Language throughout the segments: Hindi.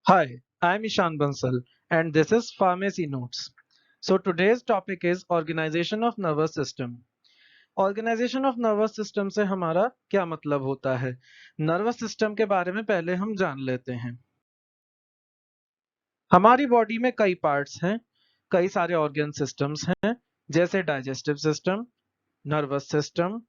Hi, I'm Ishan Bansal, and this is Pharmacy Notes. So today's topic is Organization of Nervous System. Organization of Nervous System से हमारा क्या मतलब होता है? नर्वस सिस्टम के बारे में पहले हम जान लेते हैं। हमारी बॉडी में कई पार्ट्स हैं, कई सारे ऑर्गन सिस्टम्स हैं, जैसे digestive system, nervous system,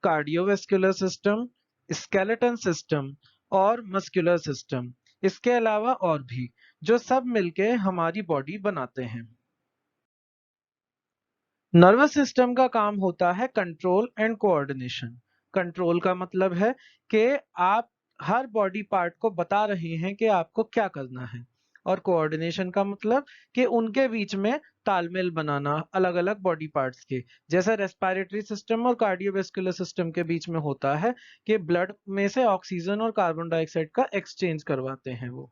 cardiovascular system, skeleton system और मस्कुलर सिस्टम। इसके अलावा और भी, जो सब मिलके हमारी बॉडी बनाते हैं। नर्वस सिस्टम का काम होता है कंट्रोल एंड कोऑर्डिनेशन। कंट्रोल का मतलब है कि आप हर बॉडी पार्ट को बता रहे हैं कि आपको क्या करना है, और कोऑर्डिनेशन का मतलब कि उनके बीच में तालमेल बनाना अलग अलग बॉडी पार्ट्स के, जैसे रेस्पिरेटरी सिस्टम और कार्डियोवैस्कुलर सिस्टम के बीच में होता है कि ब्लड में से ऑक्सीजन और कार्बन डाइऑक्साइड का एक्सचेंज करवाते हैं वो।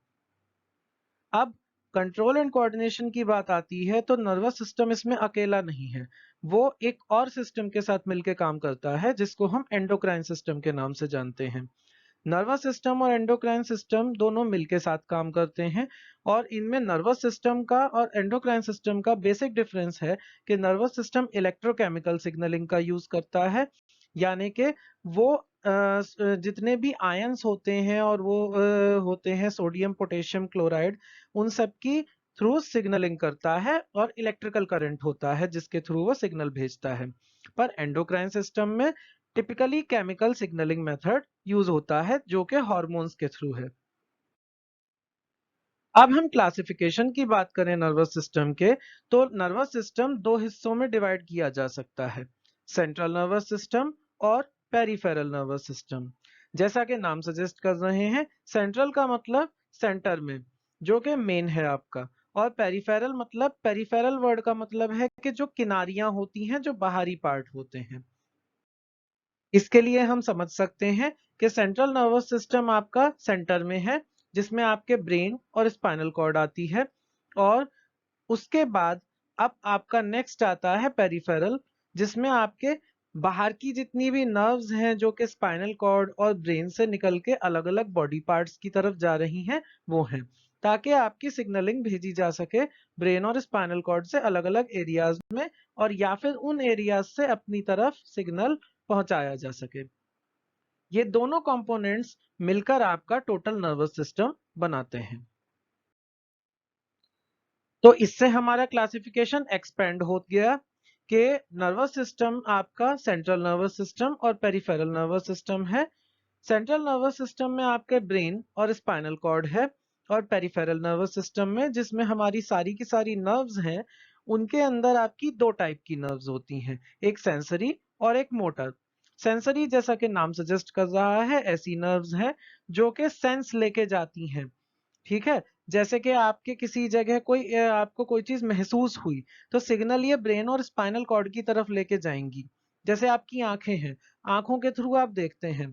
अब कंट्रोल एंड कोऑर्डिनेशन की बात आती है तो नर्वस सिस्टम इसमें अकेला नहीं है। वो एक और सिस्टम के साथ मिलकर काम करता है जिसको हम एंडोक्राइन सिस्टम के नाम से जानते हैं। नर्वस सिस्टम और एंडोक्राइन सिस्टम दोनों मिलके साथ काम करते हैं, और इनमें नर्वस सिस्टम का और एंडोक्राइन सिस्टम का बेसिक डिफरेंस है कि नर्वस सिस्टम इलेक्ट्रोकेमिकल सिग्नलिंग का यूज करता है, यानी कि वो जितने भी आयंस होते हैं और वो होते हैं सोडियम पोटेशियम क्लोराइड, उन सब की थ्रू सिग्नलिंग करता है, और इलेक्ट्रिकल करंट होता है जिसके थ्रू वो सिग्नल भेजता है। पर एंडोक्राइन सिस्टम में typically chemical signalling method use होता है जो कि हार्मोन्स के थ्रू है। अब हम क्लासिफिकेशन की बात करें नर्वस सिस्टम के, तो नर्वस सिस्टम दो हिस्सों में डिवाइड किया जा सकता है, सेंट्रल नर्वस सिस्टम और पेरिफेरल नर्वस सिस्टम। जैसा कि नाम सजेस्ट कर रहे हैं, सेंट्रल का मतलब सेंटर में, जो कि मेन है आपका, और पेरिफेरल मतलब, पेरिफेरल वर्ड का मतलब है कि जो किनारियां होती हैं, जो बाहरी पार्ट होते हैं। इसके लिए हम समझ सकते हैं कि सेंट्रल नर्वस सिस्टम आपका सेंटर में है, जिसमें आपके ब्रेन और स्पाइनल कॉर्ड आती है, और उसके बाद अब आपका नेक्स्ट आता है पेरिफेरल, जिसमें आपके बाहर की जितनी भी नर्व्स हैं जो कि स्पाइनल कॉर्ड और ब्रेन से निकल के अलग अलग बॉडी पार्ट्स की तरफ जा रही हैं, वो हैं, ताकि आपकी सिग्नलिंग भेजी जा सके ब्रेन और स्पाइनल कॉर्ड से अलग अलग एरियाज में, और या फिर उन एरियाज से अपनी तरफ सिग्नल पहुंचाया जा सके। ये दोनों कंपोनेंट्स मिलकर आपका टोटल नर्वस सिस्टम बनाते हैं। तो इससे हमारा क्लासिफिकेशन एक्सपेंड हो गया कि नर्वस सिस्टम आपका सेंट्रल नर्वस सिस्टम और पेरिफेरल नर्वस सिस्टम है। सेंट्रल नर्वस सिस्टम में आपके ब्रेन और स्पाइनल कॉर्ड है, और पेरिफेरल नर्वस सिस्टम में, जिसमें हमारी सारी की सारी नर्व्स हैं, उनके अंदर आपकी दो टाइप की नर्व्स होती हैं, एक सेंसरी और एक मोटर। सेंसरी जैसा कि नाम सजेस्ट कर रहा है, ऐसी नर्व्स हैं जो कि सेंस लेके जाती हैं। ठीक है, जैसे कि आपके किसी जगह कोई आपको कोई चीज महसूस हुई, तो सिग्नल ये ब्रेन और स्पाइनल कॉर्ड की तरफ लेके जाएंगी। जैसे आपकी आंखें हैं, आंखों के थ्रू आप देखते हैं,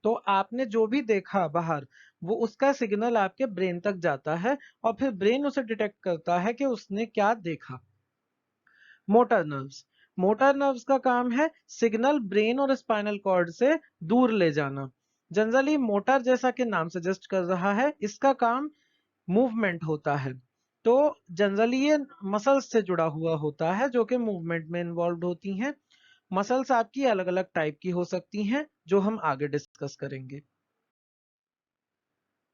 तो आपने जो भी देखा बाहर, वो उसका सिग्नल आपके ब्रेन तक जाता है, और फिर ब्रेन उसे डिटेक्ट करता है कि उसने क्या देखा। मोटर नर्व्स, मोटर नर्व्स का काम है सिग्नल ब्रेन और स्पाइनल कॉर्ड से दूर ले जाना। जनरली मोटर, जैसा कि नाम सजेस्ट कर रहा है, इसका काम मूवमेंट होता है। तो जनरली ये मसल्स से जुड़ा हुआ होता है जो कि मूवमेंट में इन्वॉल्व होती हैं। मसल्स आपकी अलग अलग टाइप की हो सकती हैं, जो हम आगे डिस्कस करेंगे।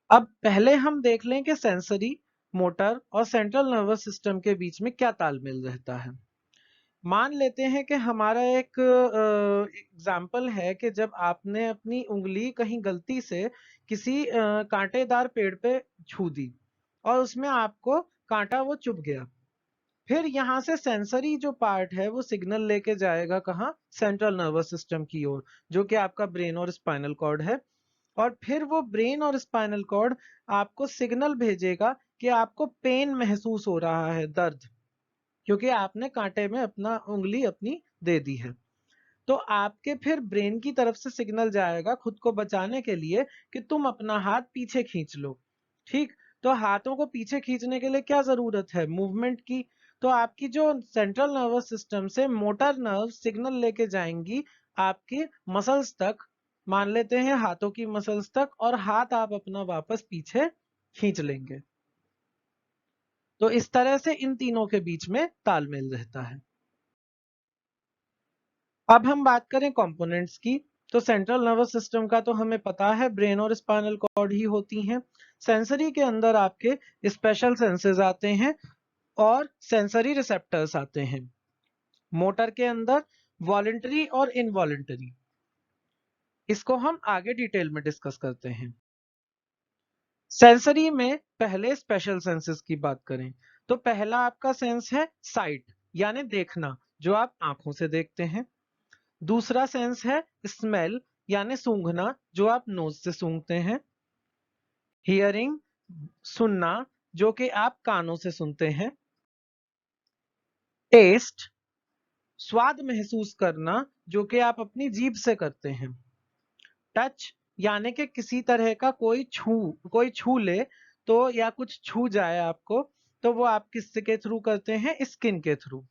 अब पहले हम देख लें कि सेंसरी, मोटर और सेंट्रल नर्वस सिस्टम के बीच में क्या तालमेल रहता है। मान लेते हैं कि हमारा एक एग्जाम्पल है कि जब आपने अपनी उंगली कहीं गलती से किसी कांटेदार पेड़ पे छू दी, और उसमें आपको कांटा वो चुभ गया। फिर यहाँ से सेंसरी जो पार्ट है वो सिग्नल लेके जाएगा कहाँ, सेंट्रल नर्वस सिस्टम की ओर, जो कि आपका ब्रेन और स्पाइनल कॉर्ड है। और फिर वो ब्रेन और स्पाइनल कॉर्ड आपको सिग्नल भेजेगा कि आपको पेन महसूस हो रहा है, दर्द, क्योंकि आपने कांटे में अपना उंगली अपनी दे दी है। तो आपके फिर ब्रेन की तरफ से सिग्नल जाएगा खुद को बचाने के लिए कि तुम अपना हाथ पीछे खींच लो। ठीक, तो हाथों को पीछे खींचने के लिए क्या जरूरत है, मूवमेंट की। तो आपकी जो सेंट्रल नर्वस सिस्टम से मोटर नर्व सिग्नल लेके जाएंगी आपकी मसल्स तक, मान लेते हैं हाथों की मसल्स तक, और हाथ आप अपना वापस पीछे खींच लेंगे। तो इस तरह से इन तीनों के बीच में तालमेल रहता है। अब हम बात करें कंपोनेंट्स की, तो सेंट्रल नर्वस सिस्टम का तो हमें पता है ब्रेन और स्पाइनल कॉर्ड ही होती हैं। सेंसरी के अंदर आपके स्पेशल सेंसेस आते हैं और सेंसरी रिसेप्टर्स आते हैं। मोटर के अंदर वॉलेंटरी और इनवॉलेंटरी, इसको हम आगे डिटेल में डिस्कस करते हैं। सेंसरी में पहले स्पेशल सेंसेस की बात करें तो पहला आपका सेंस है साइट, यानी देखना, जो आप आंखों से देखते हैं। दूसरा सेंस है स्मेल, यानी सूंघना, जो आप नोज से सूंघते हैं। हियरिंग, सुनना, जो कि आप कानों से सुनते हैं। टेस्ट, स्वाद महसूस करना, जो कि आप अपनी जीभ से करते हैं। टच, यानी कि किसी तरह का कोई छू ले तो, या कुछ छू जाए आपको, तो वो आप किसके थ्रू करते हैं? स्किन के थ्रू।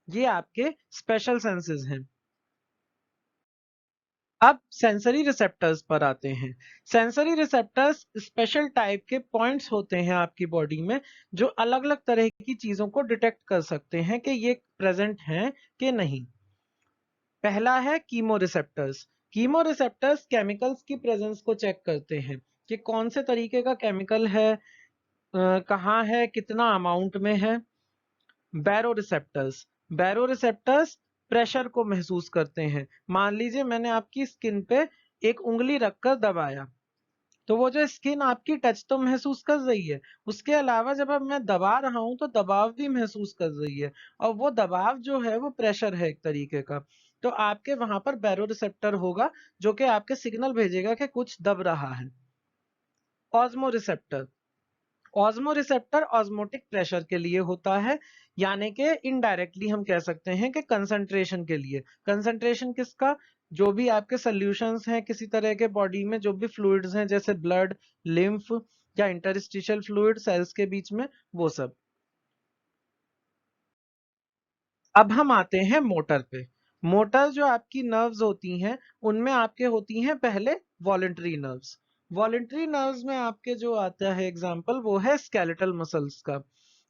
ये आपके स्पेशल सेंसेस हैं। अब सेंसरी रिसेप्टर्स पर आते हैं। सेंसरी रिसेप्टर्स स्पेशल टाइप के पॉइंट्स होते हैं आपकी बॉडी में, जो अलग अलग तरह की चीजों को डिटेक्ट कर सकते हैं कि ये प्रेजेंट हैं कि नहीं। पहला है chemo receptors. Chemo receptors chemicals की प्रेजेंस को चेक करते हैं कि कौन से तरीके का केमिकल है, कहाँ है, कितना अमाउंट में है। बैरो रिसेप्टर्स, बैरो रिसेप्टर्स प्रेशर को महसूस करते हैं। मान लीजिए मैंने आपकी स्किन पे एक उंगली रखकर दबाया, तो वो जो स्किन आपकी टच तो महसूस कर रही है, उसके अलावा जब अब मैं दबा रहा हूं तो दबाव भी महसूस कर रही है, और वो दबाव जो है वो प्रेशर है एक तरीके का। तो आपके वहां पर बैरो रिसेप्टर होगा जो कि आपके सिग्नल भेजेगा कि कुछ दब रहा है। Osmo receptor, osmo receptor osmotic pressure के लिए होता है, यानी कि इनडायरेक्टली हम कह सकते हैं कि कंसंट्रेशन के लिए। कंसंट्रेशन किसका? जो भी आपके सॉल्यूशंस हैं किसी तरह के बॉडी में, जो भी फ्लूइड्स हैं जैसे ब्लड, लिम्फ या इंटरस्टिशियल फ्लूइड सेल्स के बीच में, वो सब। अब हम आते हैं मोटर पे। मोटर जो आपकी नर्व्स होती हैं उनमें आपके होती हैं पहले वॉलेंटरी नर्व्स। वॉलेंटरी नर्व्स में आपके जो आता है एग्जांपल, वो है स्केलेटल मसल्स का।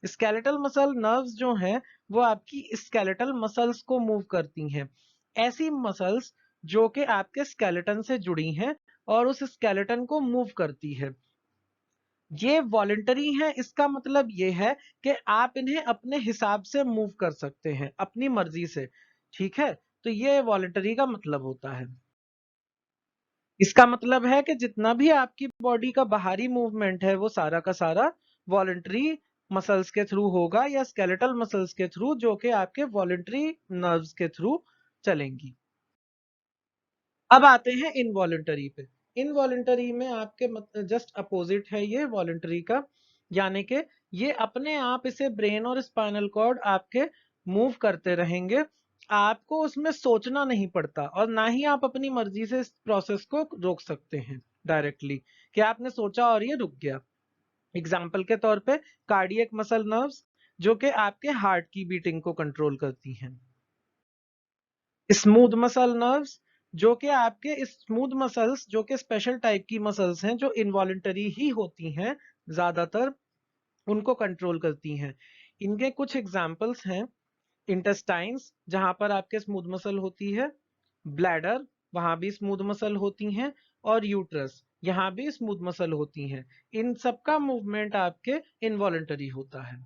स्केलेटल मसल नर्व्स जो हैं वो आपकी स्केलेटल मसल्स को मूव करती हैं। ऐसी मसल्स जो कि आपके स्केलेटन से जुड़ी हैं और उस स्केलेटन को मूव करती है। ये वॉलेंटरी है, इसका मतलब ये है कि आप इन्हें अपने हिसाब से मूव कर सकते हैं, अपनी मर्जी से। ठीक है, तो ये वॉलेंटरी का मतलब होता है। इसका मतलब है कि जितना भी आपकी बॉडी का बाहरी मूवमेंट है वो सारा का सारा वॉलेंटरी मसल्स के थ्रू होगा, या स्केलेटल मसल्स के थ्रू, जो कि आपके वॉलेंटरी नर्व्स के थ्रू चलेंगी। अब आते हैं इनवॉलेंटरी पे। इनवॉलेंटरी में आपके जस्ट अपोजिट है ये वॉलेंटरी का, यानी कि ये अपने आप इसे ब्रेन और स्पाइनल कॉर्ड आपके मूव करते रहेंगे। आपको उसमें सोचना नहीं पड़ता और ना ही आप अपनी मर्जी से इस प्रोसेस को रोक सकते हैं डायरेक्टली, कि आपने सोचा और ये रुक गया। एग्जाम्पल के तौर पे कार्डियक मसल नर्व्स, जो कि आपके हार्ट की बीटिंग को कंट्रोल करती हैं। स्मूथ मसल नर्व्स, जो कि आपके स्मूथ मसल्स, जो कि स्पेशल टाइप की मसल्स हैं जो इनवॉलेंटरी ही होती हैं ज्यादातर, उनको कंट्रोल करती हैं। इनके कुछ एग्जांपल्स हैं। इंटेस्टाइन्स, जहां पर आपके स्मूथ मसल होती है। ब्लैडर, वहां भी स्मूथ मसल होती हैं। और यूट्रस, यहाँ भी स्मूथ मसल होती हैं। इन सबका मूवमेंट आपके इनवॉलेंटरी होता है।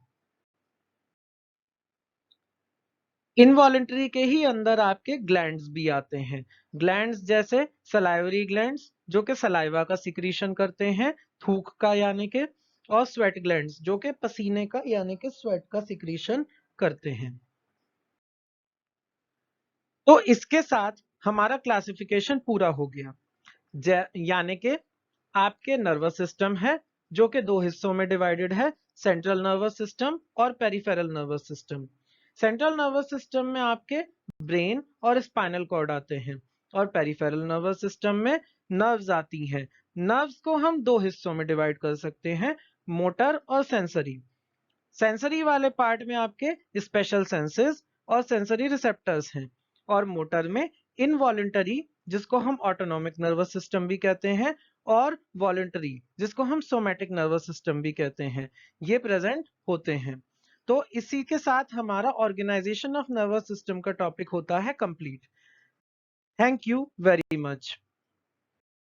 इनवॉलेंटरी के ही अंदर आपके ग्लैंड्स भी आते हैं। ग्लैंड्स जैसे सलाइवरी ग्लैंड्स, जो कि सलाइवा का सिक्रीशन करते हैं, थूक का यानी के। और स्वेट ग्लैंड्स, जो कि पसीने का यानी कि स्वेट का सिक्रीशन करते हैं। तो इसके साथ हमारा क्लासिफिकेशन पूरा हो गया। यानी कि आपके नर्वस सिस्टम है जो कि दो हिस्सों में डिवाइडेड है, सेंट्रल नर्वस सिस्टम और peripheral nervous system. Central nervous system में आपके ब्रेन और स्पाइनल कॉर्ड आते हैं, और पेरिफेरल नर्वस सिस्टम में नर्व्स आती हैं। नर्व्स को हम दो हिस्सों में डिवाइड कर सकते हैं, मोटर और सेंसरी। सेंसरी वाले पार्ट में आपके स्पेशल सेंसेस और सेंसरी रिसेप्टर्स हैं, और मोटर में इनवॉलेंटरी, जिसको हम ऑटोनॉमिक नर्वस सिस्टम भी कहते हैं, और वॉलंटरी, जिसको हम सोमैटिक नर्वस सिस्टम भी कहते हैं, ये प्रेजेंट होते हैं। तो इसी के साथ हमारा ऑर्गेनाइजेशन ऑफ नर्वस सिस्टम का टॉपिक होता है complete. Thank you very much.